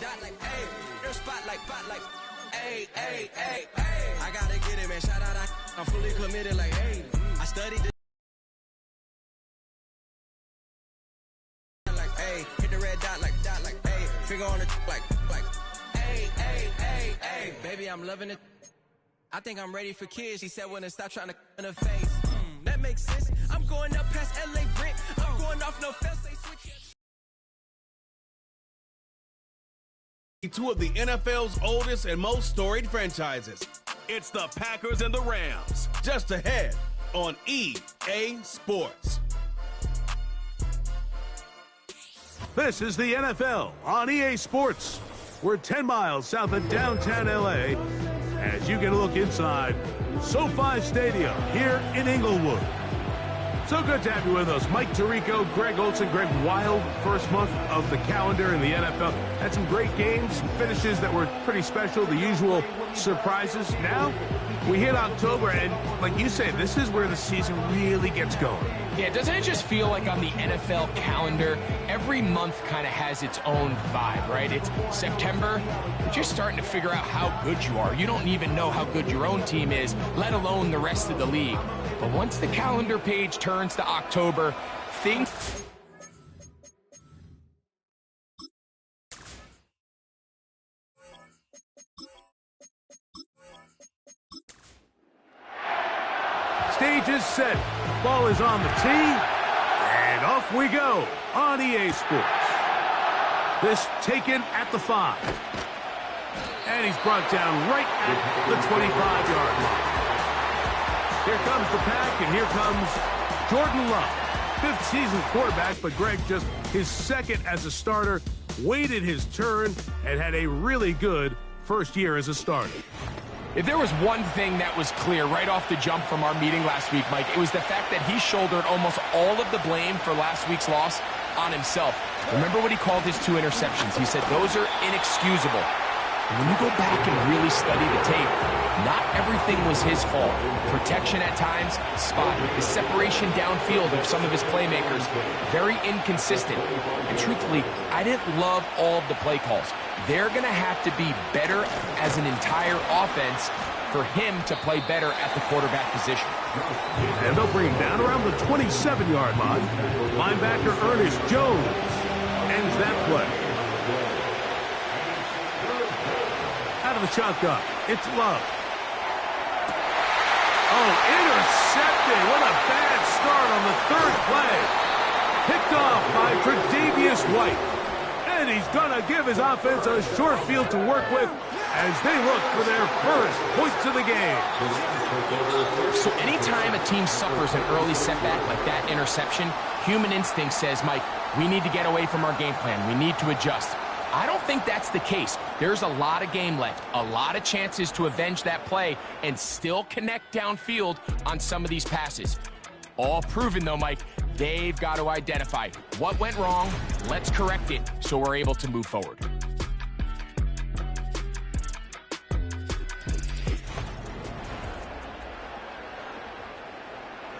dot like, hey, their spot like, hey, hey, hey, hey. I gotta get it, man. Shout out, I'm fully committed, like, hey. I studied the like, hey, hit the red dot like, hey, finger on the like, hey, hey, hey, hey. Baby, I'm loving it. I think I'm ready for kids. She said when to stop trying to in her face. That makes sense. I'm going up past LA Brent. I'm going off no fence. They switch. Two of the NFL's oldest and most storied franchises. It's the Packers and the Rams. Just ahead on EA Sports. This is the NFL on EA Sports. We're 10 miles south of downtown LA as you get a look inside SoFi Stadium here in Inglewood. So good to have you with us. Mike Tirico, Greg Olson. Greg, wild first month of the calendar in the NFL. Had some great games, some finishes that were pretty special, the usual surprises. Now we hit October, and like you say, this is where the season really gets going. Yeah, doesn't it just feel like on the NFL calendar, every month kind of has its own vibe, right? It's September, but you're starting to figure out how good you are. You don't even know how good your own team is, let alone the rest of the league. But once the calendar page turns to October, things... Stage is set. Ball is on the tee. And off we go on EA Sports. This taken at the 5. And he's brought down right at the 25-yard line. Here comes the pack, and here comes Jordan Love. 5th season quarterback, but Greg just his 2nd as a starter, waited his turn, and had a really good first year as a starter. If there was one thing that was clear right off the jump from our meeting last week, Mike, it was the fact that he shouldered almost all of the blame for last week's loss on himself. Remember what he called his 2 interceptions? He said those are inexcusable. And when you go back and really study the tape, not everything was his fault. Protection at times, spotty. The separation downfield of some of his playmakers, very inconsistent. And truthfully, I didn't love all of the play calls. They're going to have to be better as an entire offense for him to play better at the quarterback position. And they'll bring him down around the 27-yard line. Linebacker Ernest Jones ends that play. Out of the shotgun, it's Love. Oh, intercepted. What a bad start on the 3rd play. Picked off by Tre'Davious White. And he's going to give his offense a short field to work with as they look for their first points of the game. So anytime a team suffers an early setback like that interception, human instinct says, Mike, we need to get away from our game plan. We need to adjust. I don't think that's the case. There's a lot of game left, a lot of chances to avenge that play and still connect downfield on some of these passes. All proven, though, Mike, they've got to identify what went wrong, let's correct it so we're able to move forward.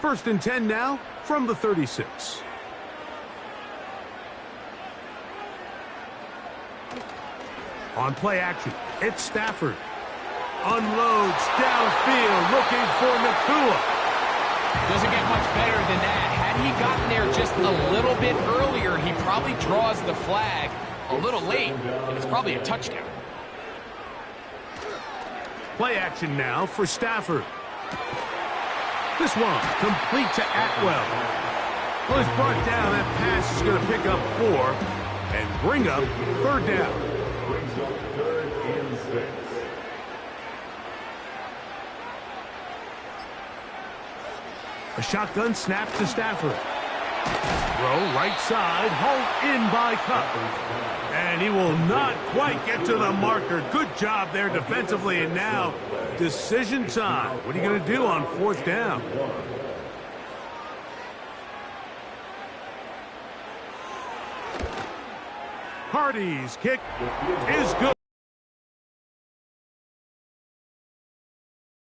First and 10 now from the 36. On play action, it's Stafford. Unloads downfield, looking for Nakua. Doesn't get much better than that. Had he gotten there just a little bit earlier, he probably draws the flag a little late, and it's probably a touchdown. Play action now for Stafford. This one complete to Atwell. Well, he's brought down. That pass is going to pick up 4 and bring up 3rd down. A shotgun snap to Stafford. Throw right side, hauled in by Cup. And he will not quite get to the marker. Good job there defensively, and now decision time. What are you going to do on 4th down? Hardy's kick is good.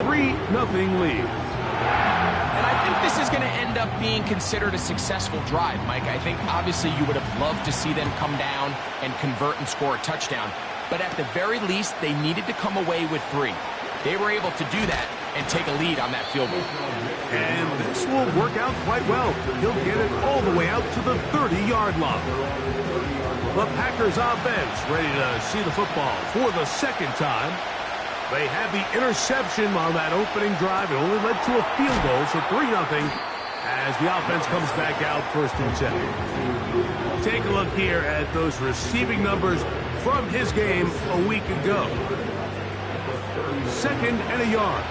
3-0 lead. And I think this is going to end up being considered a successful drive, Mike. I think obviously you would have loved to see them come down and convert and score a touchdown. But at the very least, they needed to come away with 3. They were able to do that and take a lead on that field goal. And this will work out quite well. He'll get it all the way out to the 30-yard line. The Packers offense ready to see the football for the second time. They had the interception on that opening drive. It only led to a field goal, so 3-0 as the offense comes back out first and 10. Take a look here at those receiving numbers from his game a week ago. 2nd and a yard.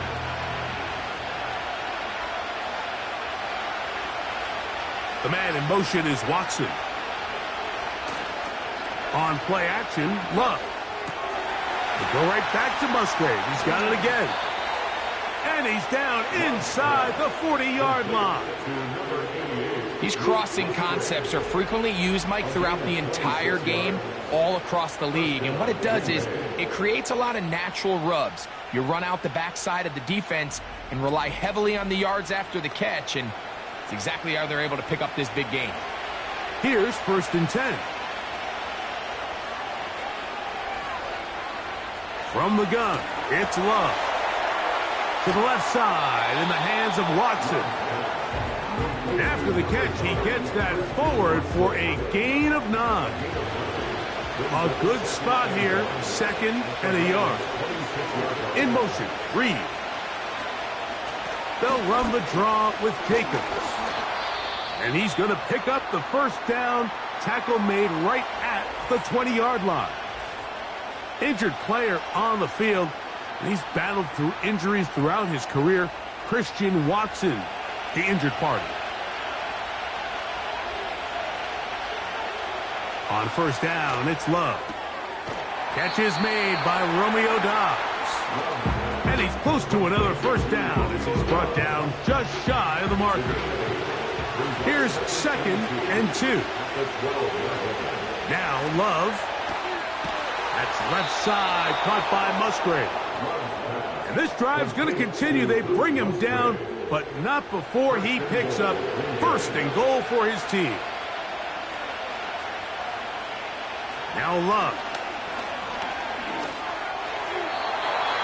The man in motion is Watson. On play action, Love. They go right back to Musgrave. He's got it again. And he's down inside the 40-yard line. These crossing concepts are frequently used, Mike, throughout the entire game, all across the league. And what it does is it creates a lot of natural rubs. You run out the backside of the defense and rely heavily on the yards after the catch, and it's exactly how they're able to pick up this big game. Here's 1st and 10. From the gun, it's Love. To the left side in the hands of Watson. After the catch, he gets that forward for a gain of 9. A good spot here, 2nd and a yard. In motion, Reed. They'll run the draw with Jacobs. And he's going to pick up the first down. Tackle made right at the 20-yard line. Injured player on the field. And he's battled through injuries throughout his career. Christian Watson, the injured party. On first down, it's Love. Catch is made by Romeo Doubs. And he's close to another first down as he's brought down just shy of the marker. Here's 2nd and 2. Now Love. That's left side, caught by Musgrave. And this drive's going to continue. They bring him down, but not before he picks up 1st and goal for his team. Now Love.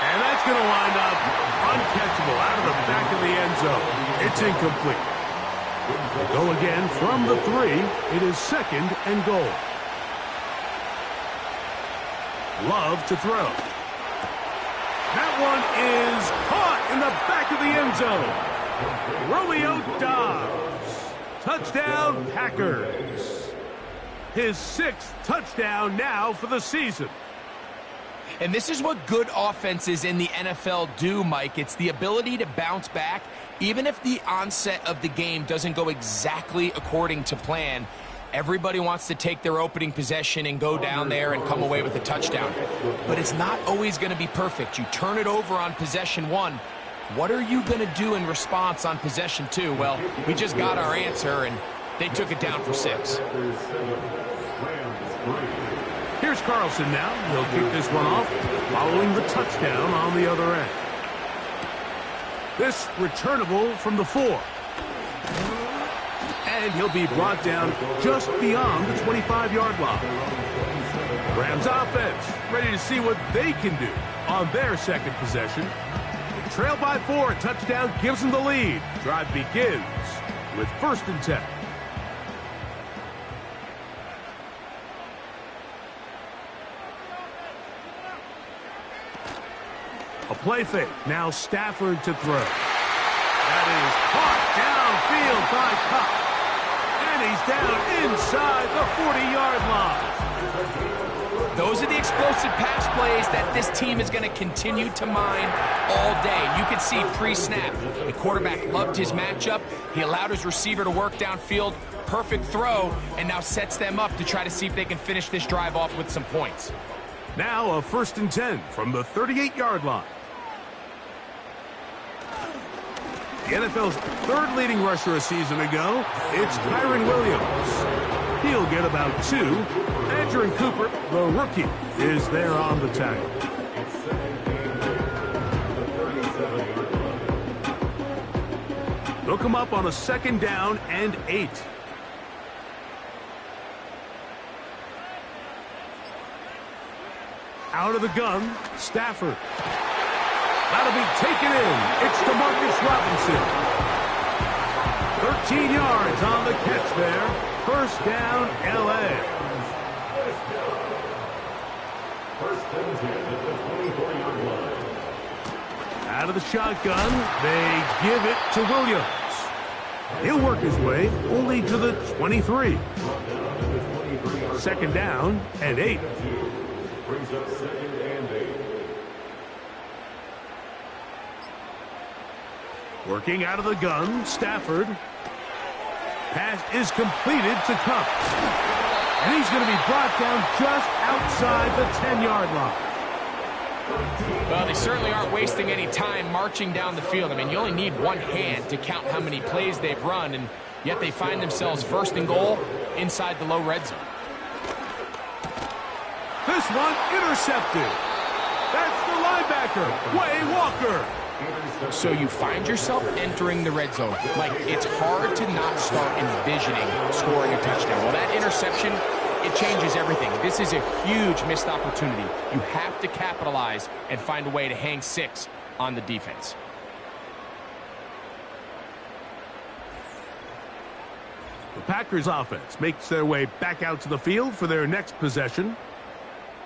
And that's going to wind up uncatchable out of the back of the end zone. It's incomplete. Go again from the 3. It is 2nd and goal. Love to throw. That one is caught in the back of the end zone. Romeo Doubs. Touchdown, Packers. His 6th touchdown now for the season. And this is what good offenses in the NFL do, Mike. It's the ability to bounce back, even if the onset of the game doesn't go exactly according to plan. Everybody wants to take their opening possession and go down there and come away with a touchdown. But it's not always going to be perfect. You turn it over on possession 1. What are you going to do in response on possession 2? Well, we just got our answer, and they took it down for 6. Here's Carlson now. He'll kick this one off following the touchdown on the other end. This returnable from the 4. And he'll be brought down just beyond the 25-yard line. Rams offense ready to see what they can do on their 2nd possession. They trail by 4. A touchdown gives them the lead. Drive begins with 1st and 10. A play fake. Now Stafford to throw. That is caught downfield by Cup. And he's down inside the 40-yard line. Those are the explosive pass plays that this team is going to continue to mine all day. You can see pre-snap, the quarterback loved his matchup. He allowed his receiver to work downfield. Perfect throw, and now sets them up to try to see if they can finish this drive off with some points. Now a 1st and 10 from the 38-yard line. The NFL's 3rd leading rusher a season ago, it's Kyron Williams. He'll get about 2. Andrew Cooper, the rookie, is there on the tackle. They'll come up on a 2nd down and 8. Out of the gun, Stafford. That'll be taken in. It's DeMarcus Robinson. 13 yards on the catch there. 1st down, L.A. Out of the shotgun, they give it to Williams. He'll work his way only to the 23. 2nd down and 8. Brings up 2nd and 8. Working out of the gun, Stafford. Pass is completed to Cup. And he's going to be brought down just outside the 10-yard line. Well, they certainly aren't wasting any time marching down the field. I mean, you only need one hand to count how many plays they've run, and yet they find themselves 1st and goal inside the low red zone. This one intercepted. That's the linebacker, Way Walker. So you find yourself entering the red zone. Like, it's hard to not start envisioning scoring a touchdown. Well, that interception, it changes everything. This is a huge missed opportunity. You have to capitalize and find a way to hang 6 on the defense. The Packers offense makes their way back out to the field for their next possession.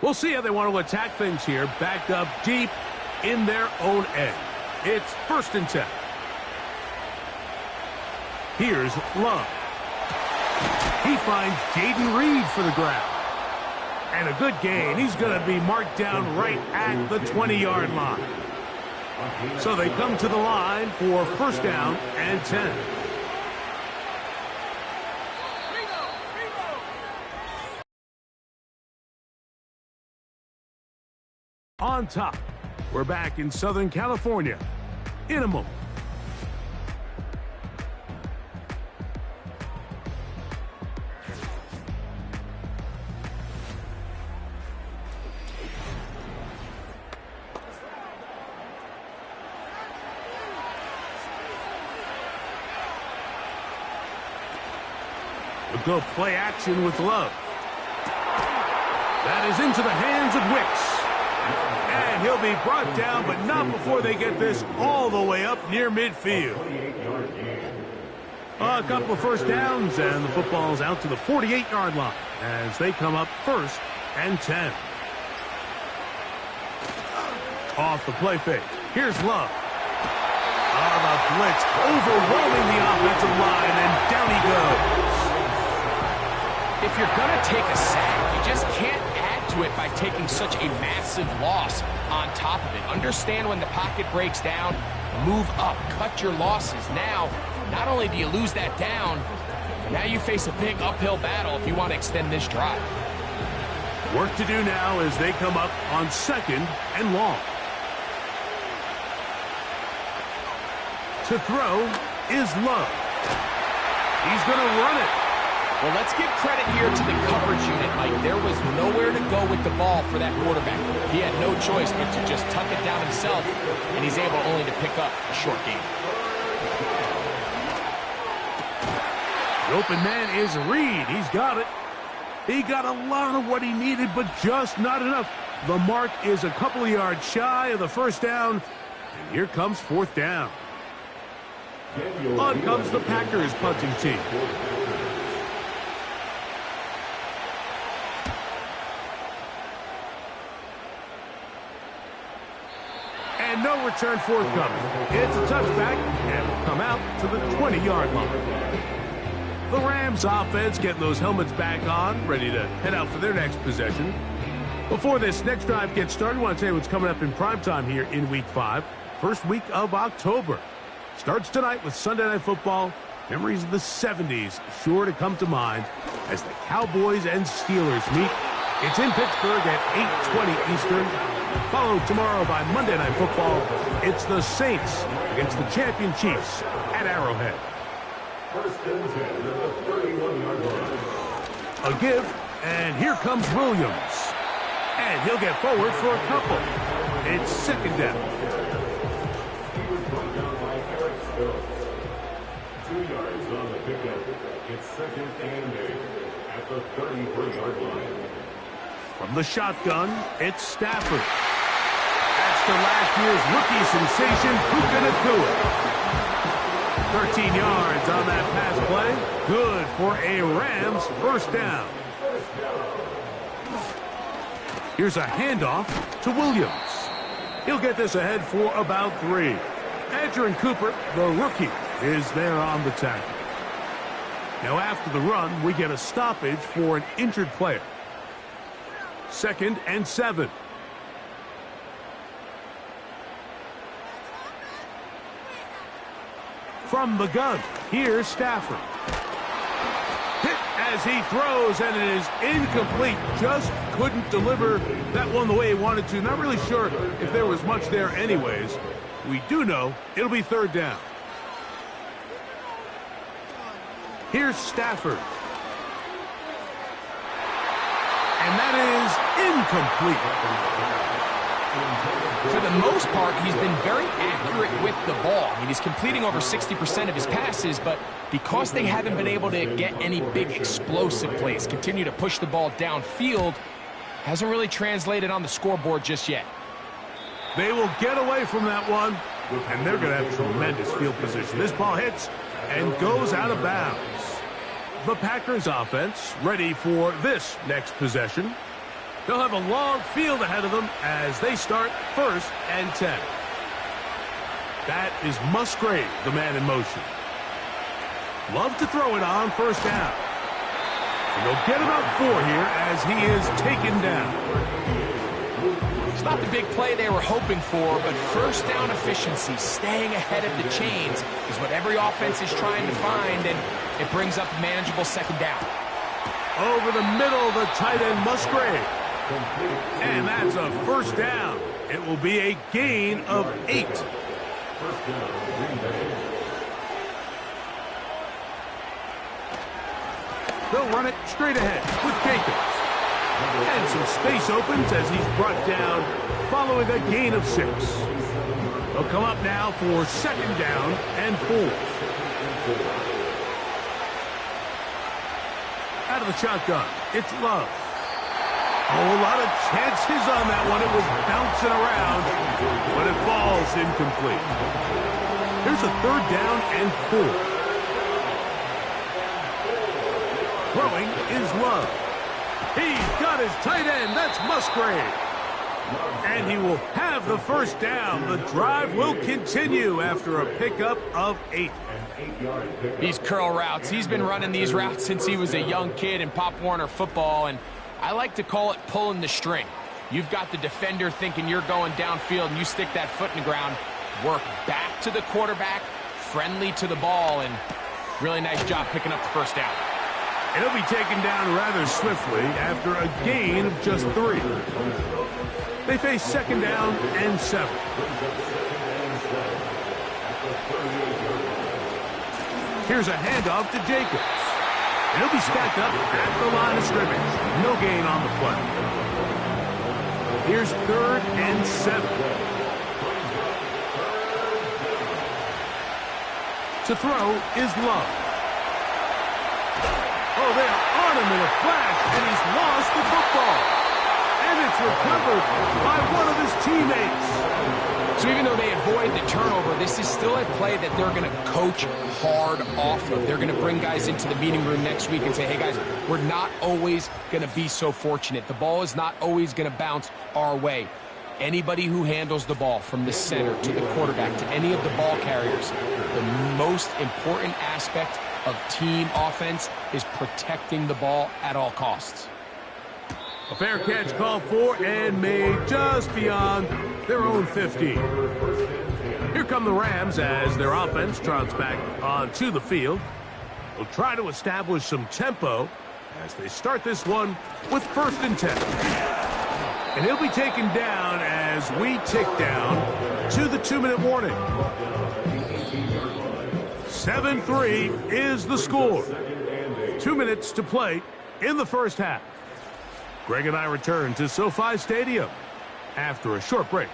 We'll see how they want to attack things here, backed up deep in their own end. It's 1st and 10. Here's Love. He finds Jaden Reed for the grab. And a good gain. He's going to be marked down right at the 20-yard line. So they come to the line for 1st down and 10. On top, we're back in Southern California in a moment. We'll go play action with Love. That is into the hands of Wicks. And he'll be brought down, but not before they get this all the way up near midfield. A couple of 1st downs, and the football's out to the 48-yard line as they come up 1st and 10. Off the play fake. Here's Love. On the blitz, overwhelming the offensive line, and down he goes. If you're going to take a sack, you just can't add to it by taking such a massive loss on top of it. Understand when the pocket breaks down, move up, cut your losses. Now, not only do you lose that down, but now you face a big uphill battle if you want to extend this drive. Work to do now as they come up on 2nd and long. To throw is Love. He's going to run it. Well, let's give credit here to the coverage unit, Mike. There was nowhere to go with the ball for that quarterback. He had no choice but to just tuck it down himself, and he's able only to pick up a short gain. The open man is Reed. He's got it. He got a lot of what he needed, but just not enough. The mark is a couple of yards shy of the 1st down, and here comes 4th down. On comes the Packers punting team. And no return forthcoming. It's a touchback, and will come out to the 20-yard line. The Rams offense getting those helmets back on, ready to head out for their next possession. Before this next drive gets started, I want to tell you what's coming up in primetime here in Week 5. First week of October. Starts tonight with Sunday Night Football. Memories of the 70s sure to come to mind as the Cowboys and Steelers meet. It's in Pittsburgh at 8:20 Eastern. Followed tomorrow by Monday Night Football. It's the Saints against the champion Chiefs at Arrowhead. 1st and 10 at the 31-yard line. A give, and here comes Williams. And he'll get forward for a couple. It's 2nd down. 2 yards on the pickup. It's 2nd and 8 at the 33-yard line. From the shotgun, it's Stafford. That's to last year's rookie sensation, Puka Nacua. 13 yards on that pass play. Good for a Rams first down. Here's a handoff to Williams. He'll get this ahead for about 3. Adrian Cooper, the rookie, is there on the tackle. Now after the run, we get a stoppage for an injured player. 2nd and 7. From the gun, here's Stafford. Hit as he throws, and it is incomplete. Just couldn't deliver that one the way he wanted to. Not really sure if there was much there anyways. We do know it'll be 3rd down. Here's Stafford. And that is incomplete. For the most part, he's been very accurate with the ball. I mean, he's completing over 60% of his passes, but because they haven't been able to get any big explosive plays, continue to push the ball downfield, hasn't really translated on the scoreboard just yet. They will get away from that one, and they're going to have tremendous field position. This ball hits and goes out of bounds. The Packers offense ready for this next possession. They'll have a long field ahead of them as they start 1st and 10. That is Musgrave, the man in motion. Love to throw it on 1st down. And they'll get about 4 here as he is taken down. It's not the big play they were hoping for, but 1st down efficiency, staying ahead of the chains, is what every offense is trying to find, and it brings up a manageable 2nd down. Over the middle, the tight end Musgrave. And that's a 1st down. It will be a gain of 8. They'll run it straight ahead with Jacobs. And some space opens as he's brought down following a gain of 6. They'll come up now for 2nd down and 4. Out of the shotgun, it's Love. Oh, a lot of chances on that one. It was bouncing around, but it falls incomplete. Here's a 3rd down and 4. Throwing is Love. He's got his tight end. That's Musgrave. And he will have the 1st down. The drive will continue after a pickup of 8. These curl routes, he's been running these routes since he was a young kid in Pop Warner football, and I like to call it pulling the string. You've got the defender thinking you're going downfield, and you stick that foot in the ground, work back to the quarterback, friendly to the ball, and really nice job picking up the 1st down. And he'll be taken down rather swiftly after a gain of just 3. They face 2nd down and 7. Here's a handoff to Jacobs. And he'll be stacked up at the line of scrimmage. No gain on the play. Here's 3rd and 7. To throw is Love. Oh, they are on him in a flash, and he's lost the football. And it's recovered by one of his teammates. So even though they avoid the turnover, this is still a play that they're going to coach hard off of. They're going to bring guys into the meeting room next week and say, hey, guys, we're not always going to be so fortunate. The ball is not always going to bounce our way. Anybody who handles the ball from the center to the quarterback to any of the ball carriers, the most important aspect of team offense is protecting the ball at all costs. A fair catch called for and made just beyond their own 15. Here come the Rams as their offense trots back onto the field. They'll try to establish some tempo as they start this one with 1st and 10. And he'll be taken down as we tick down to the 2-minute warning. 7-3 is the score. 2 minutes to play in the 1st half. Greg and I return to SoFi Stadium after a short break.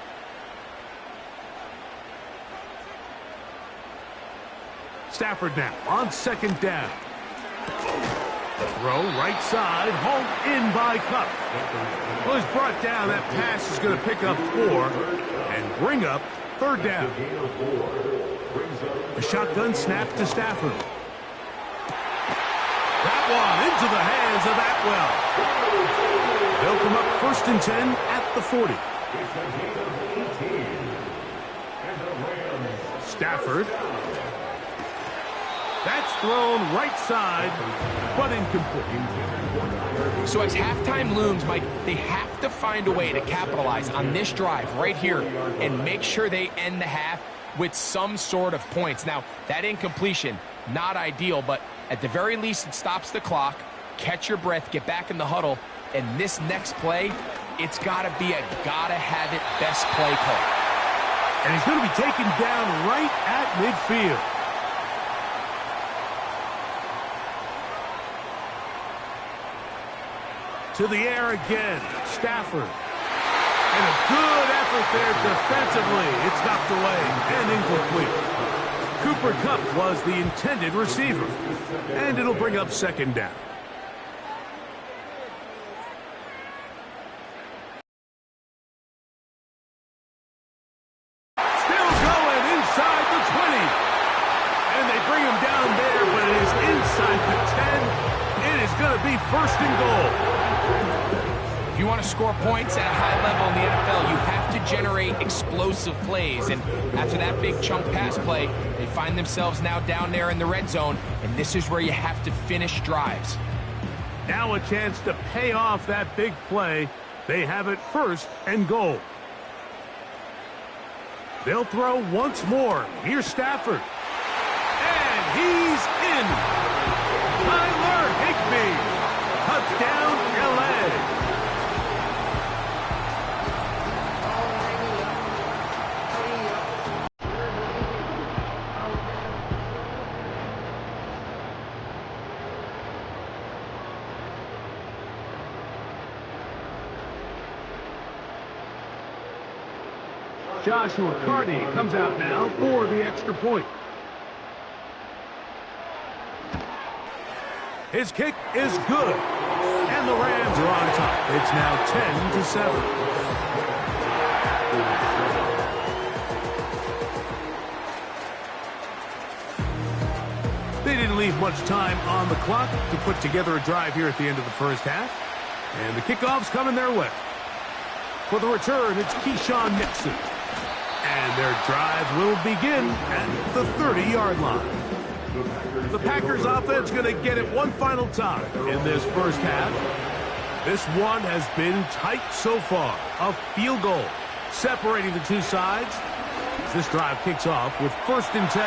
Stafford now on second down. Throw right side, home in by Cup. Well, he's brought down. That pass is going to pick up 4 and bring up third down. A shotgun snap to Stafford. That one into the hands of Atwell. They'll come up 1st and 10 at the 40. Stafford. That's thrown right side, but incomplete. So as halftime looms, Mike, they have to find a way to capitalize on this drive right here and make sure they end the half with some sort of points. Now, that incompletion, not ideal, but at the very least, it stops the clock. Catch your breath, get back in the huddle, and this next play, it's got to be a gotta-have-it best play call. And he's going to be taken down right at midfield. To the air again, Stafford. And a good effort there defensively. It's knocked away and incomplete. Cooper Kupp was the intended receiver. And it'll bring up second down. Still going inside the 20. And they bring him down there, but it is inside the 10. It is going to be 1st and goal. If you want to score points at a high level in the NFL, you have to generate explosive plays. And after that big chunk pass play, they find themselves now down there in the red zone, and this is where you have to finish drives. Now a chance to pay off that big play. They have it 1st and goal. They'll throw once more. Here's Stafford. And he's in. Tyler Higbee. Touchdown, LA. Joshua Carney comes out now for the extra point. His kick is good. And the Rams are on top. It's now 10-7. They didn't leave much time on the clock to put together a drive here at the end of the first half. And the kickoff's coming their way. For the return, it's Keyshawn Nixon. And their drive will begin at the 30-yard line. The Packers offense going to get it one final time in this first half. This one has been tight so far. A field goal separating the two sides. As this drive kicks off with 1st and 10.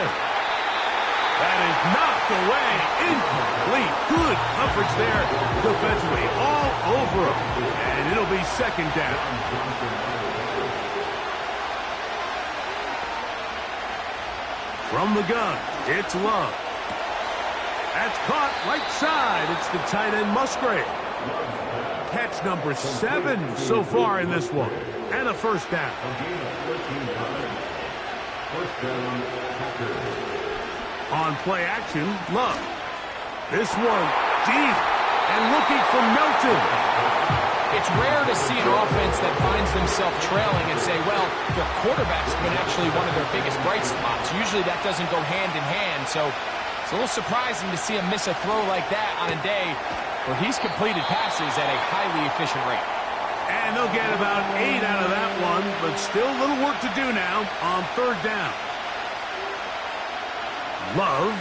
That is knocked away. Incomplete. Good coverage there defensively. All over him. And it'll be second down. From the gun, it's Love. That's caught right side. It's the tight end Musgrave. Catch number 7 so far in this one. And a 1st down. On play action, Love. This one deep and looking for Melton. It's rare to see an offense that finds themselves trailing and say, well, their quarterback's been actually one of their biggest bright spots. Usually that doesn't go hand in hand, so it's a little surprising to see him miss a throw like that on a day where he's completed passes at a highly efficient rate. And they'll get about 8 out of that one, but still a little work to do now on 3rd down. Love.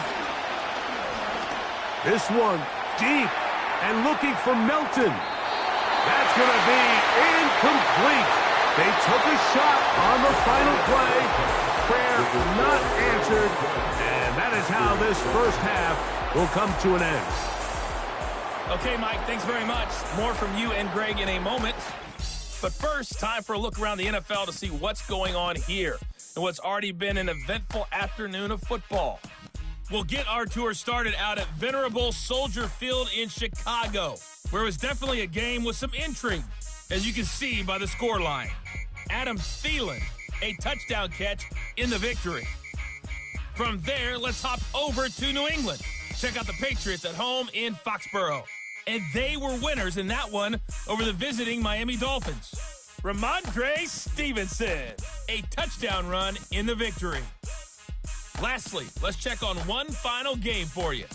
This one deep and looking for Melton. That's going to be incomplete. They took a shot on the final play. Prayer not answered. And that is how this first half will come to an end. Okay, Mike, thanks very much. More from you and Greg in a moment. But first, time for a look around the NFL to see what's going on here and what's already been an eventful afternoon of football. We'll get our tour started out at Venerable Soldier Field in Chicago, where it was definitely a game with some intrigue, as you can see by the scoreline. Adam Thielen, a touchdown catch in the victory. From there, let's hop over to New England. Check out the Patriots at home in Foxborough. And they were winners in that one over the visiting Miami Dolphins. Ramondre Stevenson, a touchdown run in the victory. Lastly, let's check on one final game for you.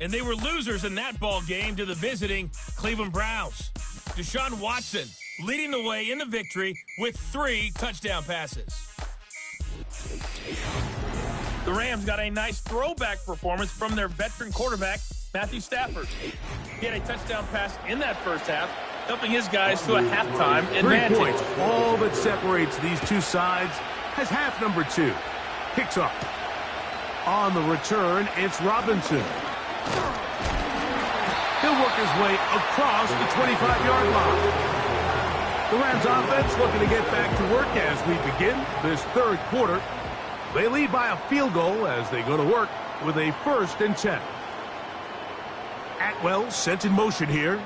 And they were losers in that ball game to the visiting Cleveland Browns. Deshaun Watson leading the way in the victory with 3 touchdown passes. The Rams got a nice throwback performance from their veteran quarterback, Matthew Stafford. He had a touchdown pass in that first half, helping his guys to a halftime advantage. 3 points. All that separates these two sides has half number 2. Kicks off. On the return, it's Robinson. He'll work his way across the 25-yard line. The Rams offense looking to get back to work as we begin this third quarter. They lead by a field goal as they go to work with a 1st and 10. Atwell sent in motion here.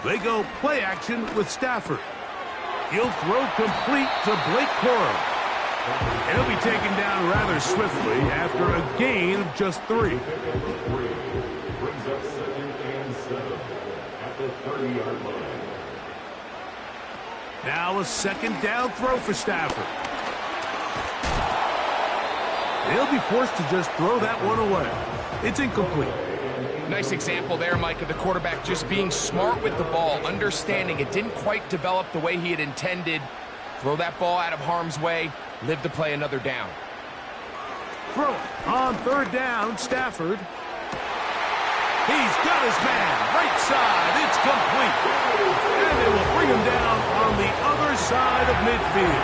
They go play action with Stafford. He'll throw complete to Blake Corum. And he'll be taken down rather swiftly after a gain of just 3. Brings up 2nd and 7 at the 30-yard line. Now a 2nd down throw for Stafford. He'll be forced to just throw that one away. It's incomplete. Nice example there, Mike, of the quarterback just being smart with the ball, understanding it didn't quite develop the way he had intended. Throw that ball out of harm's way, live to play another down. Throw it on 3rd down, Stafford. He's got his man, right side, it's complete. And they will bring him down on the other side of midfield.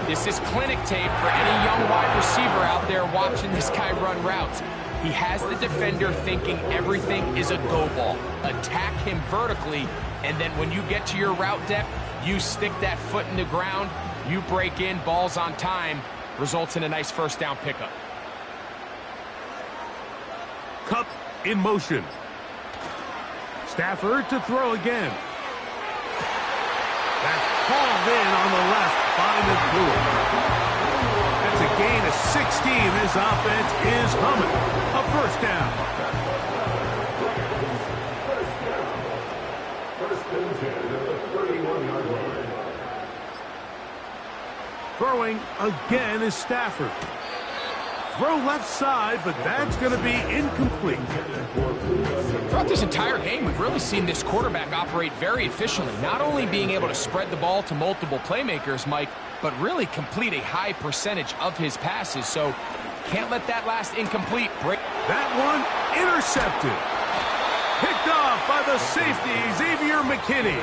This is clinic tape for any young wide receiver out there watching this guy run routes. He has the defender thinking everything is a go ball. Attack him vertically, and then when you get to your route depth, you stick that foot in the ground, you break in, balls on time, results in a nice 1st down pickup. Cup in motion. Stafford to throw again. That's hauled in on the left by McClure. That's a gain of 16. This offense is humming. A 1st down. 1st and 10 at the 31-yard line. Throwing again is Stafford. Throw left side, but that's going to be incomplete. Throughout this entire game, we've really seen this quarterback operate very efficiently, not only being able to spread the ball to multiple playmakers, Mike, but really complete a high percentage of his passes. So can't let that last incomplete break. That one intercepted. Picked off by the safety, Xavier McKinney.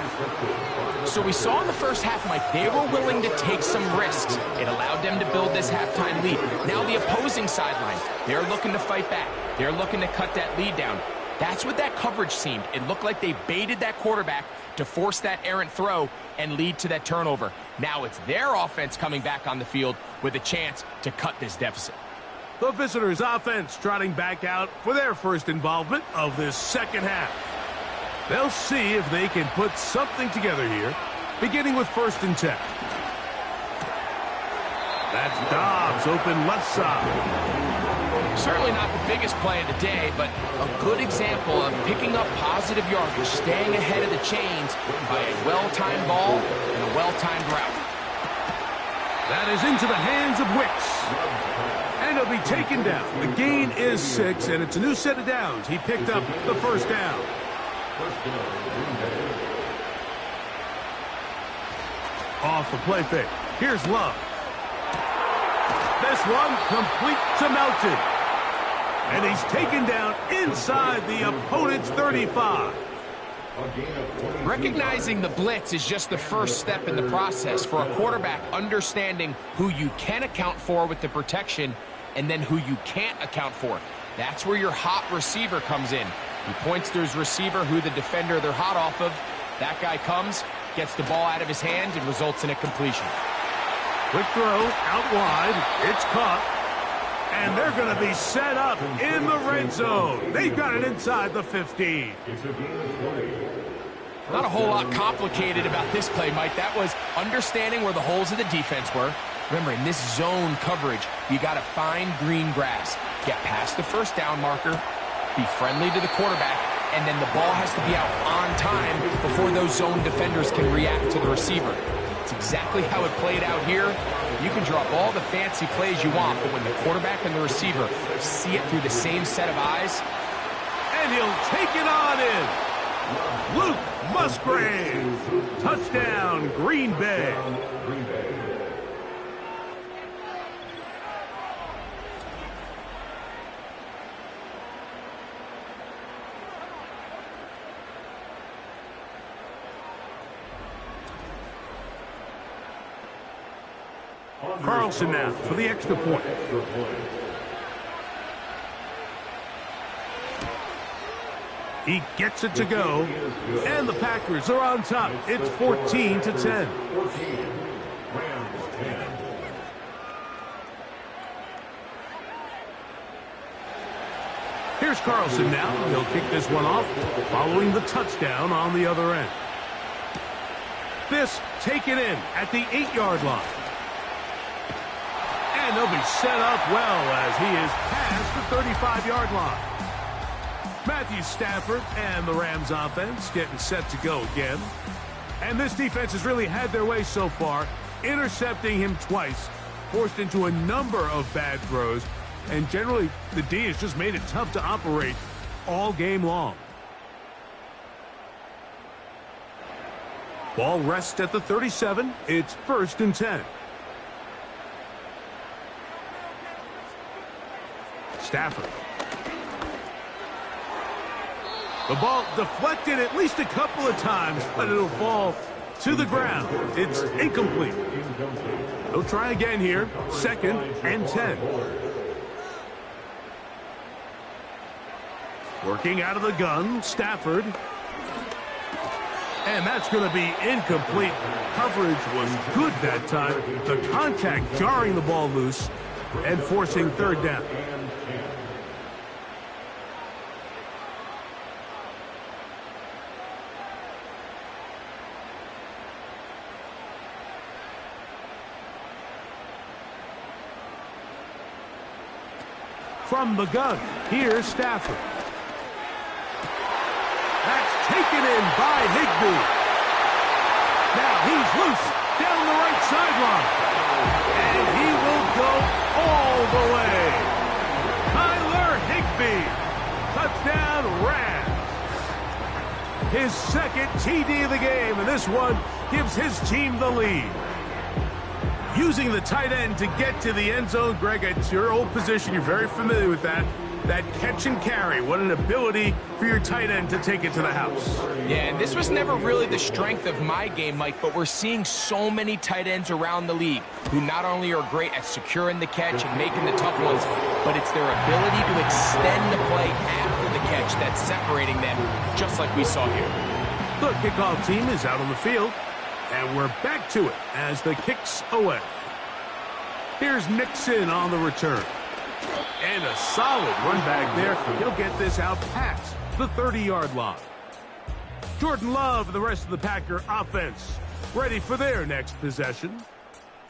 So we saw in the first half, Mike, they were willing to take some risks. It allowed them to build this halftime lead. Now the opposing sideline, they're looking to fight back. They're looking to cut that lead down. That's what that coverage seemed. It looked like they baited that quarterback to force that errant throw and lead to that turnover. Now it's their offense coming back on the field with a chance to cut this deficit. The visitors' offense trotting back out for their 1st involvement of this 2nd half. They'll see if they can put something together here, beginning with 1st and 10. That's Dobbs open left side. Certainly not the biggest play of the day, but a good example of picking up positive yardage, staying ahead of the chains by a well-timed ball and a well-timed route. That is into the hands of Wicks. And he'll be taken down. The gain is 6, and it's a new set of downs. He picked up the 1st down. Off the play fake. Here's Love. This one complete to Melton. And he's taken down inside the opponent's 35. Recognizing the blitz is just the first step in the process for a quarterback, understanding who you can account for with the protection and then who you can't account for. That's where your hot receiver comes in. He points to his receiver, who the defender they're hot off of. That guy comes, gets the ball out of his hand, and results in a completion. Quick throw out wide. It's caught. And they're going to be set up in the red zone. They've got it inside the 15. Not a whole lot complicated about this play, Mike. That was understanding where the holes of the defense were, Remember, in this zone coverage, you got to find green grass. Get past the first down marker, be friendly to the quarterback, and then the ball has to be out on time before those zone defenders can react to the receiver. It's exactly how it played out here. You can drop all the fancy plays you want, but when the quarterback and the receiver see it through the same set of eyes, and he'll take it on in. Luke Musgrave. Touchdown, Green Bay. Carlson now for the extra point. He gets it to go, and the Packers are on top. It's 14-10. Here's Carlson now. He'll kick this one off, following the touchdown on the other end. This taken in at the 8-yard line. And they'll be set up well as he is past the 35-yard line. Matthew Stafford and the Rams offense getting set to go again. And this defense has really had their way so far, intercepting him twice, forced into a number of bad throws, and generally the D has just made it tough to operate all game long. Ball rests at the 37. It's 1st and 10. Stafford. The ball deflected at least a couple of times, but it'll fall to the ground. It's incomplete. They'll try again here. 2nd and 10. Working out of the gun, Stafford. And that's going to be incomplete. Coverage was good that time. The contact jarring the ball loose and forcing 3rd down. From the gun, here's Stafford. That's taken in by Higbee. Now he's loose down the right sideline. And he will go all the way. Tyler Higbee. Touchdown Rams. His 2nd TD of the game, and this one gives his team the lead. Using the tight end to get to the end zone, Greg, it's your old position. You're very familiar with that. That catch and carry. What an ability for your tight end to take it to the house. Yeah, and this was never really the strength of my game, Mike, but we're seeing so many tight ends around the league who not only are great at securing the catch and making the tough ones, but it's their ability to extend the play after the catch that's separating them, just like we saw here. The kickoff team is out on the field. And we're back to it as the kick's away. Here's Nixon on the return. And a solid run back there. He'll get this out past the 30-yard line. Jordan Love and the rest of the Packer offense ready for their next possession.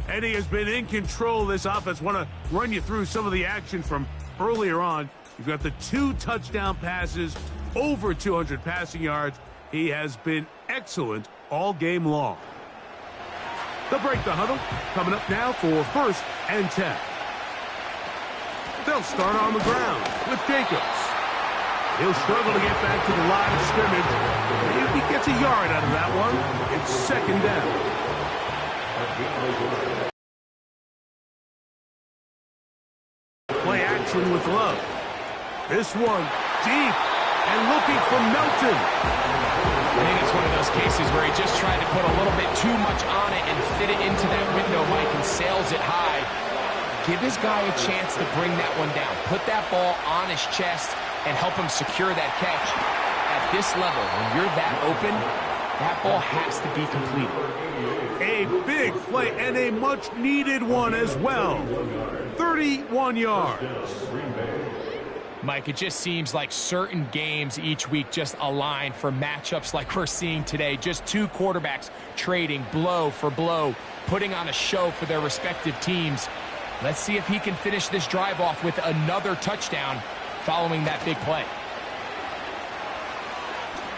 And he has been in control of this offense. Want to run you through some of the action from earlier on. You've got the 2 touchdown passes, over 200 passing yards. He has been excellent all game long. They'll break the huddle. Coming up now for 1st and 10. They'll start on the ground with Jacobs. He'll struggle to get back to the line of scrimmage. He gets a yard out of that one. It's 2nd down. Play action with Love. This one deep and looking for Melton. I think it's one of those cases where he just tried to put a little bit too much on it and fit it into that window, Mike, and sails it high. Give his guy a chance to bring that one down. Put that ball on his chest and help him secure that catch. At this level, when you're that open, that ball has to be completed. A big play and a much-needed one as well. 31 yards. Mike, it just seems like certain games each week just align for matchups like we're seeing today. Just two quarterbacks trading blow for blow, putting on a show for their respective teams. Let's see if he can finish this drive off with another touchdown following that big play.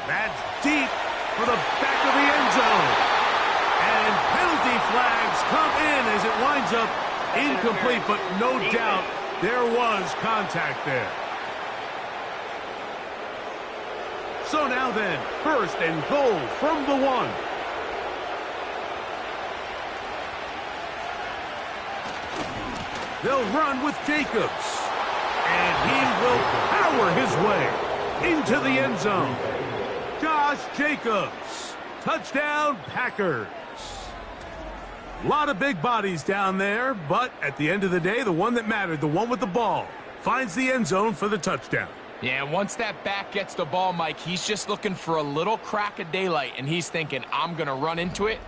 That's deep for the back of the end zone. And penalty flags come in as it winds up incomplete, but no doubt there was contact there. So now then, first and goal from the 1. They'll run with Jacobs. And he will power his way into the end zone. Josh Jacobs. Touchdown, Packers. A lot of big bodies down there, but at the end of the day, the one that mattered, the one with the ball, finds the end zone for the touchdown. Yeah, once that back gets the ball, Mike, he's just looking for a little crack of daylight, and he's thinking, I'm going to run into it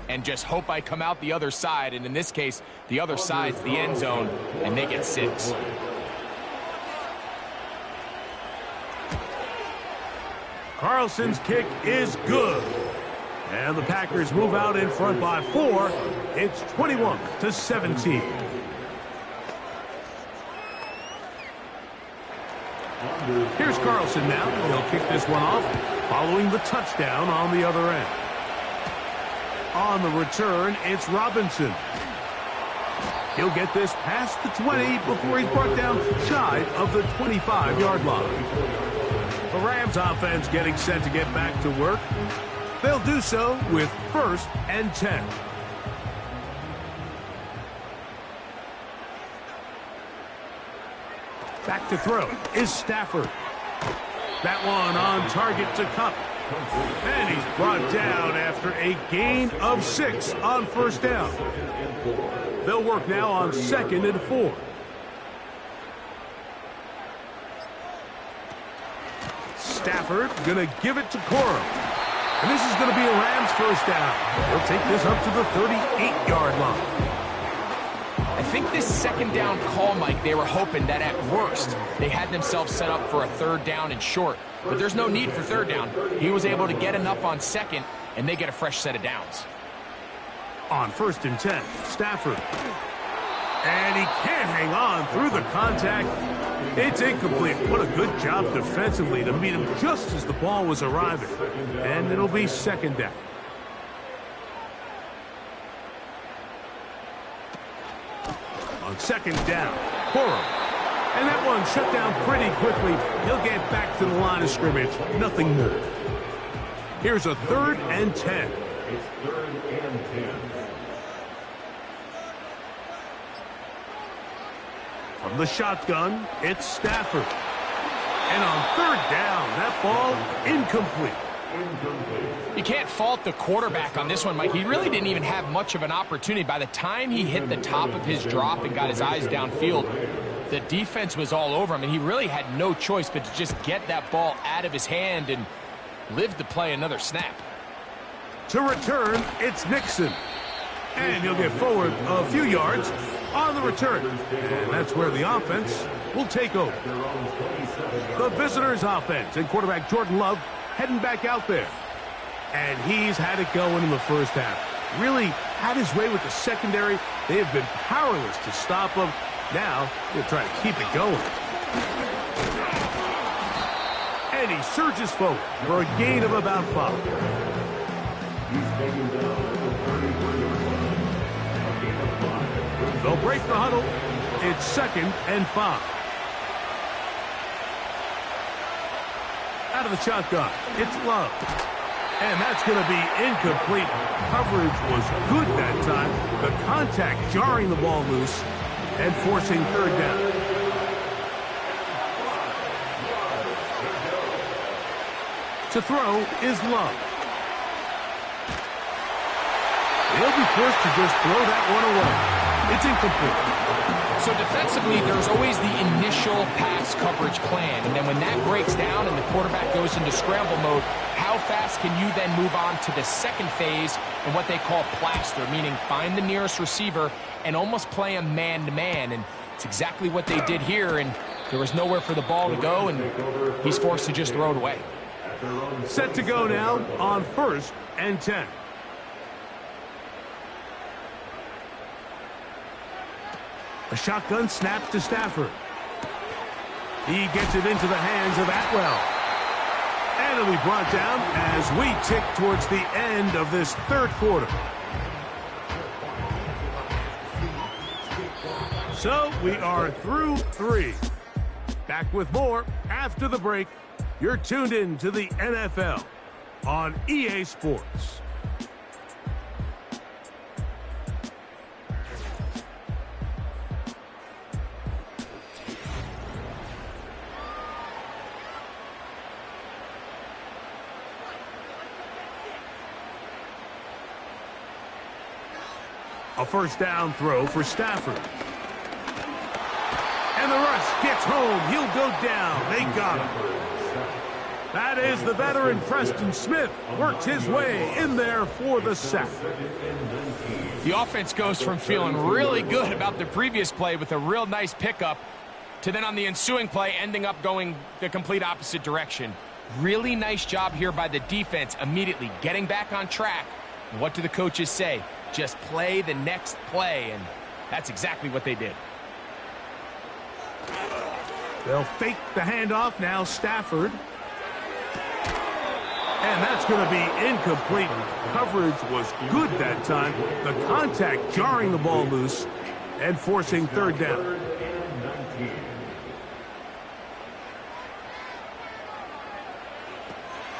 and just hope I come out the other side. And in this case, the other side's the end zone, and they get 6. Carlson's kick is good. And the Packers move out in front by 4. It's 21-17. Here's Carlson now. He'll kick this one off, following the touchdown on the other end. On the return, it's Robinson. He'll get this past the 20 before he's brought down shy of the 25-yard line. The Rams offense getting set to get back to work. They'll do so with 1st and 10. Back to throw is Stafford. That one on target to Cup. And he's brought down after a gain of 6 on 1st down. They'll work now on 2nd and 4. Stafford gonna give it to Corum. And this is gonna be a Rams 1st down. He'll take this up to the 38-yard line. I think this 2nd down call, Mike, they were hoping that at worst they had themselves set up for a 3rd down and short. But there's no need for 3rd down. He was able to get enough on 2nd, and they get a fresh set of downs. On 1st and 10, Stafford. And he can't hang on through the contact. It's incomplete. What a good job defensively to meet him just as the ball was arriving. And it'll be 2nd down. On 2nd down, Corum. And that one shut down pretty quickly. He'll get back to the line of scrimmage. Nothing more. Here's a 3rd and 10. It's 3rd and 10. From the shotgun, it's Stafford. And on 3rd down, that ball incomplete. You can't fault the quarterback on this one, Mike. He really didn't even have much of an opportunity. By the time he hit the top of his drop and got his eyes downfield, the defense was all over him, and he really had no choice but to just get that ball out of his hand and live to play another snap. To return, it's Nixon. And he'll get forward a few yards on the return. And that's where the offense will take over. The visitors' offense and quarterback Jordan Love heading back out there. And he's had it going in the 1st half. Really had his way with the secondary. They have been powerless to stop him. Now he'll try to keep it going. And he surges forward for a gain of about 5. He's taken down at the 33-yard line. A gain of 5. They'll break the huddle. It's 2nd and 5. Out of the shotgun, it's Love. And that's going to be incomplete. Coverage was good that time. The contact jarring the ball loose and forcing 3rd down. To throw is Love. He'll be forced to just throw that one away. It's incomplete. So defensively, there's always the initial pass coverage plan. And then when that breaks down and the quarterback goes into scramble mode, how fast can you then move on to the 2nd phase and what they call plaster, meaning find the nearest receiver and almost play him man-to-man. And it's exactly what they did here. And There was nowhere for the ball to go, and he's forced to just throw it away. Set to go now on 1st and 10. A shotgun snap to Stafford. He gets it into the hands of Atwell. And it'll be brought down as we tick towards the end of this 3rd quarter. So we are through 3. Back with more after the break. You're tuned in to the NFL on EA Sports. A first down throw for Stafford. And the rush gets home. He'll go down. They got him. That is the veteran Preston Smith. Works his way in there for the sack. The offense goes from feeling really good about the previous play with a real nice pickup to then on the ensuing play ending up going the complete opposite direction. Really nice job here by the defense immediately getting back on track. And what do the coaches say? Just play the next play, and that's exactly what they did. They'll fake the handoff now. Stafford. And that's going to be incomplete. Coverage was good that time. The contact jarring the ball loose and forcing 3rd down.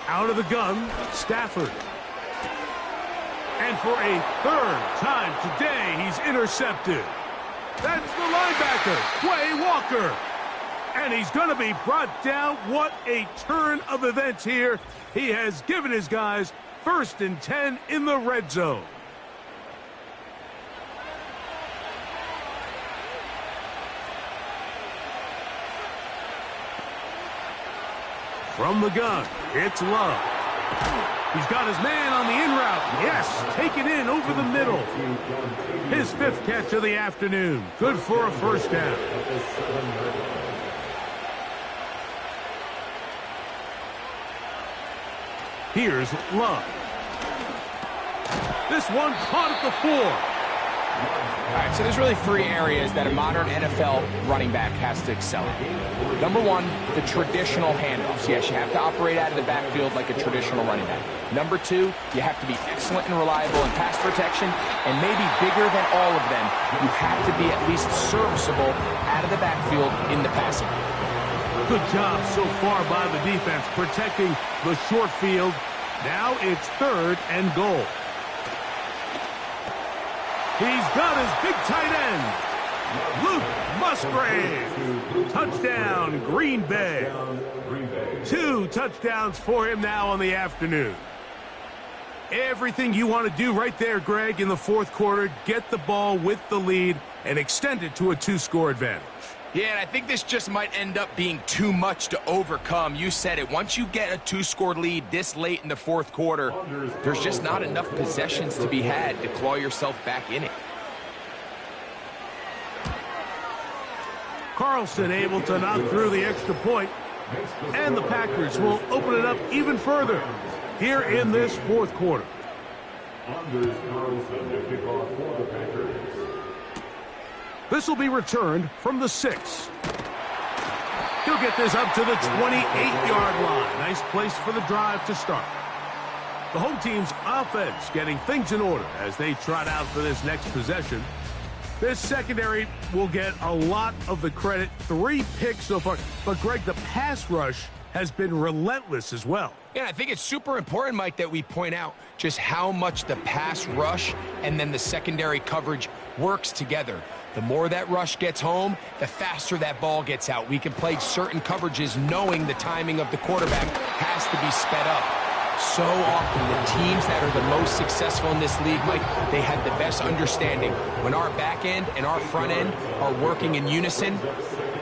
Out of the gun, Stafford. And for a 3rd time today, he's intercepted. That's the linebacker, Quay Walker. And he's going to be brought down. What a turn of events here. He has given his guys 1st and 10 in the red zone. From the gun, it's Love. He's got his man on the in route. Yes, take it in over the middle. His 5th catch of the afternoon. Good for a first down. Here's Love. This one caught at the 4. All right, so there's really 3 areas that a modern NFL running back has to excel in. Number 1, the traditional handoffs. Yes, you have to operate out of the backfield like a traditional running back. Number 2, you have to be excellent and reliable in pass protection, and maybe bigger than all of them, you have to be at least serviceable out of the backfield in the passing game. Good job so far by the defense protecting the short field. Now it's 3rd and goal. He's got his big tight end, Luke Musgrave. Touchdown, Green Bay. 2 touchdowns for him now on the afternoon. Everything you want to do right there, Greg, in the 4th quarter. Get the ball with the lead and extend it to a 2-score advantage. Yeah, and I think this just might end up being too much to overcome. You said it. Once you get a 2-score lead this late in the 4th quarter, there's just not enough possessions to be had to claw yourself back in it. Carlson able to knock through the extra point, and the Packers will open it up even further here in this 4th quarter. Anders Carlson to kick off for the Packers. This will be returned from the 6. He'll get this up to the 28-yard line. Nice place for the drive to start. The home team's offense getting things in order as they trot out for this next possession. This secondary will get a lot of the credit. 3 picks so far. But, Greg, the pass rush has been relentless as well. Yeah, I think it's super important, Mike, that we point out just how much the pass rush and then the secondary coverage works together. The more that rush gets home, the faster that ball gets out. We can play certain coverages knowing the timing of the quarterback has to be sped up. So often, the teams that are the most successful in this league, Mike, they have the best understanding. When our back end and our front end are working in unison,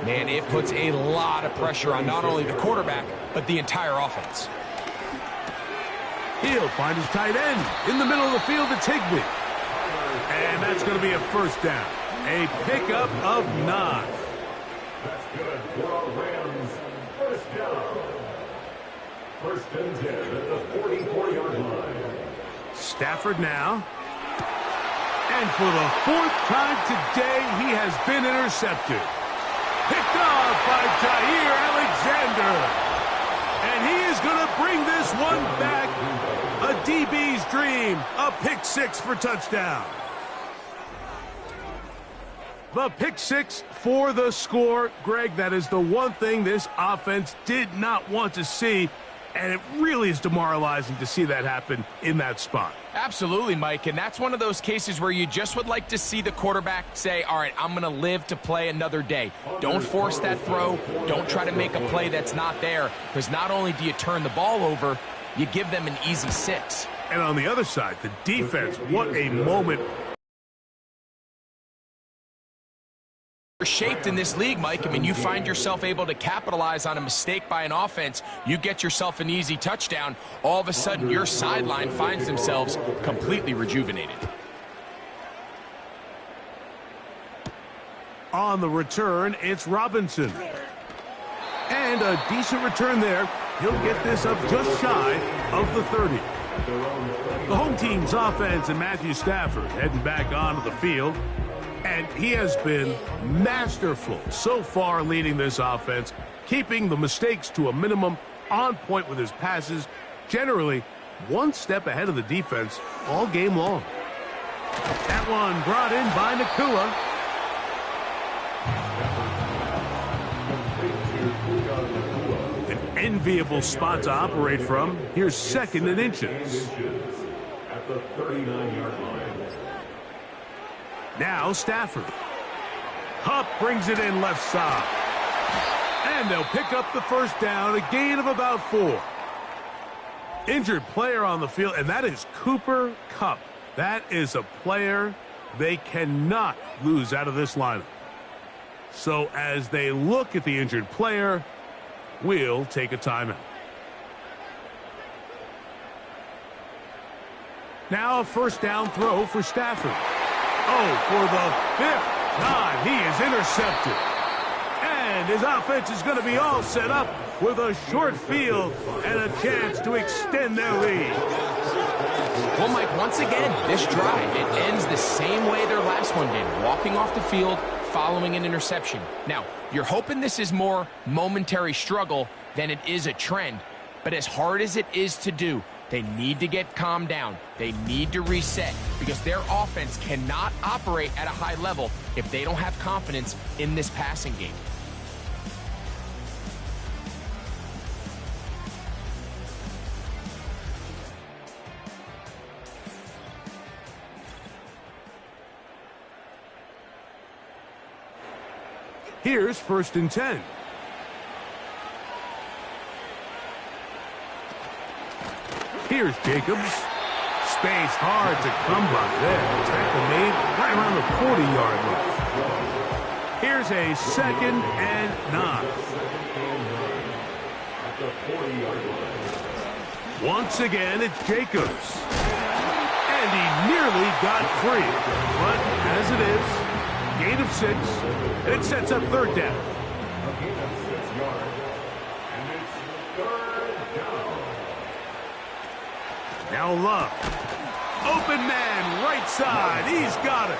man, it puts a lot of pressure on not only the quarterback, but the entire offense. He'll find his tight end in the middle of the field to Higbee. And that's going to be a first down. A pickup of 9. That's good for our Rams. First down. First and 10 at the 44-yard line. Stafford now. And for the fourth time today, he has been intercepted. Picked off by Jair Alexander. And he is going to bring this one back. A DB's dream. A pick six for touchdown. The pick six for the score. Greg, that is the one thing this offense did not want to see. And it really is demoralizing to see that happen in that spot. Absolutely, Mike, and that's one of those cases where you just would like to see the quarterback say, all right, I'm going to live to play another day. Don't force that throw. Don't try to make a play that's not there, because not only do you turn the ball over, you give them an easy 6. And on the other side, the defense, what a moment. Shaped in this league, Mike. I mean, you find yourself able to capitalize on a mistake by an offense. You get yourself an easy touchdown. All of a sudden, your sideline finds themselves completely rejuvenated. On the return, it's Robinson. And a decent return there. He'll get this up just shy of the 30. The home team's offense and Matthew Stafford heading back onto the field. And he has been masterful so far leading this offense, keeping the mistakes to a minimum, on point with his passes, generally one step ahead of the defense all game long. That one brought in by Nakua. An enviable spot to operate from. Here's second and inches. At the 39-yard line. Now Stafford. Hupp brings it in left side. And they'll pick up the first down, a gain of about 4. Injured player on the field, and that is Cooper Kupp. That is a player they cannot lose out of this lineup. So as they look at the injured player, we'll take a timeout. Now a first down throw for Stafford. Oh, for the 5th time, he is intercepted. And his offense is going to be all set up with a short field and a chance to extend their lead. Well, Mike, once again, this drive, it ends the same way their last one did, walking off the field, following an interception. Now, you're hoping this is more momentary struggle than it is a trend, but as hard as it is to do, they need to get calmed down. They need to reset because their offense cannot operate at a high level if they don't have confidence in this passing game. Here's first and 10. Here's Jacobs. Space hard to come by there. Tackle made right around the 40-yard line. Here's a second and 9. Once again, it's Jacobs. And he nearly got free. But as it is, gain of 6, and it sets up third down. A gain of 6 yards. And it's third down. Now Love. Open man, right side. He's got it.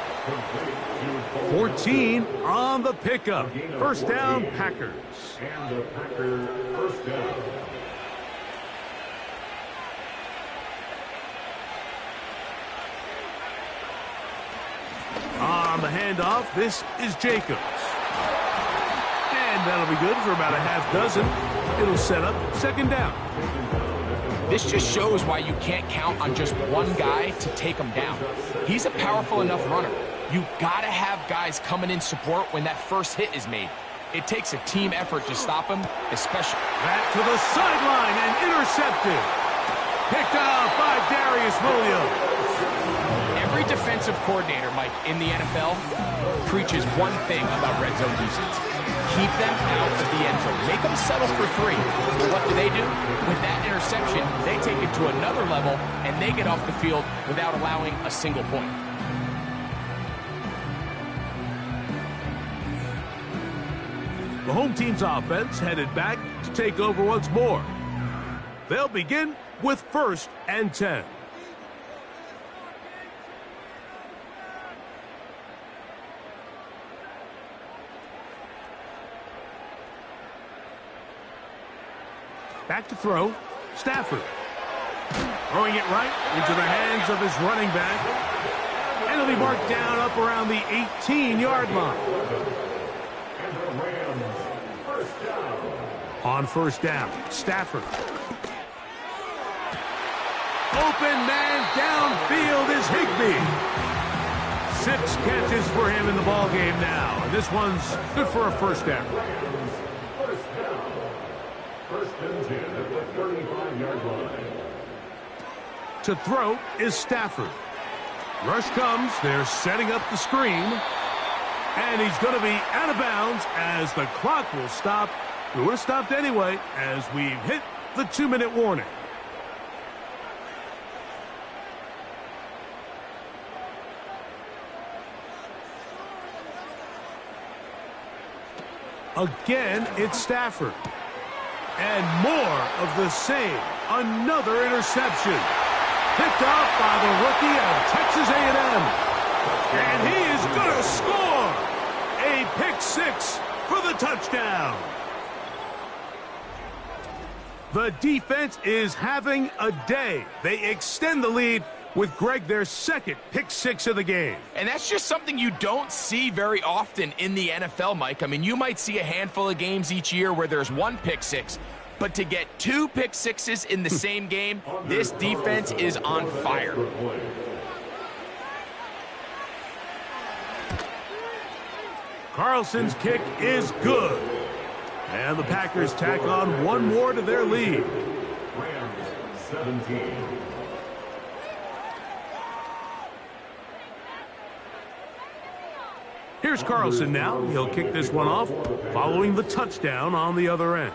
14 on the pickup. First down, Packers. And the Packers first down. On the handoff, this is Jacobs. And that'll be good for about a half dozen. It'll set up second down. This just shows why you can't count on just one guy to take him down. He's a powerful enough runner. You gotta have guys coming in support when that first hit is made. It takes a team effort to stop him, especially. Back to the sideline and intercepted. Picked off by Darius Williams. Every defensive coordinator, Mike, in the NFL preaches one thing about red zone defense. Keep them out of the end zone. Make them settle for 3. But what do? With that interception, they take it to another level, and they get off the field without allowing a single point. The home team's offense headed back to take over once more. They'll begin with 1st and 10. Back to throw, Stafford. Throwing it right into the hands of his running back. And it'll be marked down up around the 18-yard line. On 1st down, Stafford. Open man downfield is Higbee. 6 catches for him in the ball game now. And this one's good for a 1st down. 1st and 10 at the 35-yard line. To throw is Stafford. Rush comes. They're setting up the screen. And he's going to be out of bounds as the clock will stop. We would have stopped anyway as we've hit the 2-minute warning. Again, it's Stafford. And more of the same. Another interception. Picked off by the rookie of Texas A&M. And he is going to score. A pick 6 for the touchdown. The defense is having a day. They extend the lead with Greg their 2nd pick 6 of the game. And that's just something you don't see very often in the NFL, Mike. I mean, you might see a handful of games each year where there's 1 pick 6. But to get 2 pick 6s in the same game, this defense is on fire. Carlson's kick is good. And the Packers tack on 1 more to their lead. Rams 17. Here's Carlson now. He'll kick this one off following the touchdown on the other end.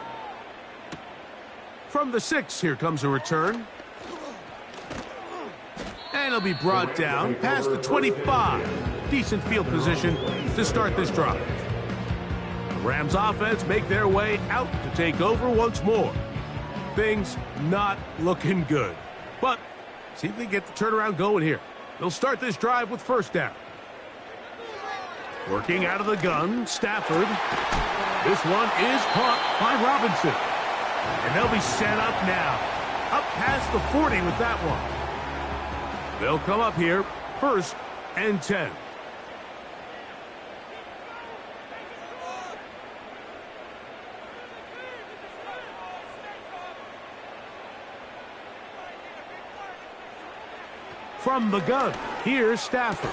From the 6, here comes a return. And he'll be brought down past the 25. Decent field position to start this drive. The Rams offense make their way out to take over once more. Things not looking good. But see if they get the turnaround going here. They'll start this drive with 1st down. Working out of the gun, Stafford. This one is caught by Robinson. And they'll be set up now. Up past the 40 with that one. They'll come up here, 1st and 10. From the gun, here's Stafford.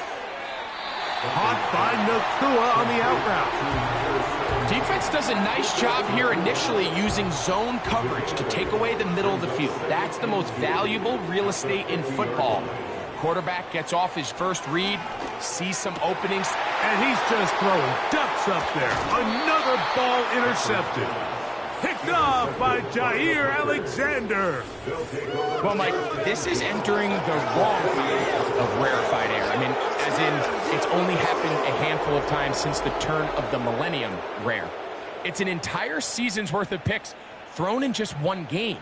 Caught by Nakua on the out route. Defense does a nice job here initially using zone coverage to take away the middle of the field. That's the most valuable real estate in football. Quarterback gets off his first read, sees some openings. And he's just throwing ducks up there. Another ball intercepted. Picked off by Jair Alexander. Well, Mike, this is entering the wrong kind of rarefied air. I mean, as in, it's only happened a handful of times since the turn of the millennium rare. It's an entire season's worth of picks thrown in just 1 game.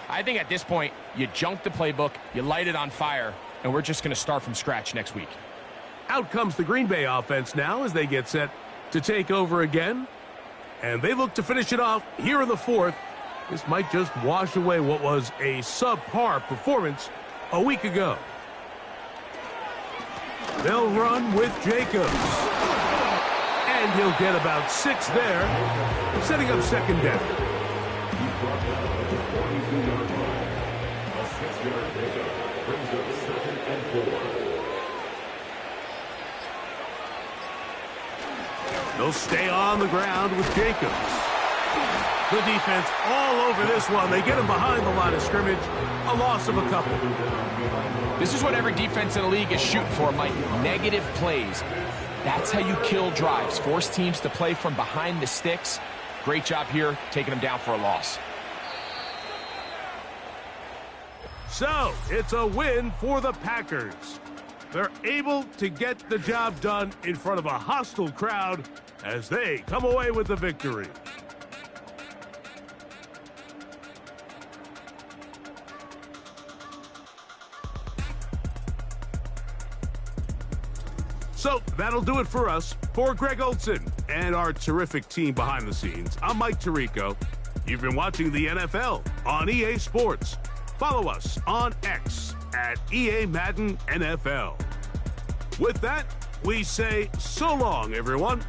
I think at this point, you junk the playbook, you light it on fire, and we're just going to start from scratch next week. Out comes the Green Bay offense now as they get set to take over again. And they look to finish it off here in the 4th. This might just wash away what was a subpar performance a week ago. They'll run with Jacobs. And he'll get about 6 there, setting up 2nd down. They'll stay on the ground with Jacobs. The defense all over this one. They get him behind the line of scrimmage. A loss of a couple. This is what every defense in the league is shooting for, Mike. Negative plays. That's how you kill drives. Force teams to play from behind the sticks. Great job here, taking them down for a loss. So, it's a win for the Packers. They're able to get the job done in front of a hostile crowd as they come away with the victory. So that'll do it for us. For Greg Olson and our terrific team behind the scenes, I'm Mike Tirico. You've been watching the NFL on EA Sports. Follow us on X at EA Madden NFL. With that, we say so long, everyone.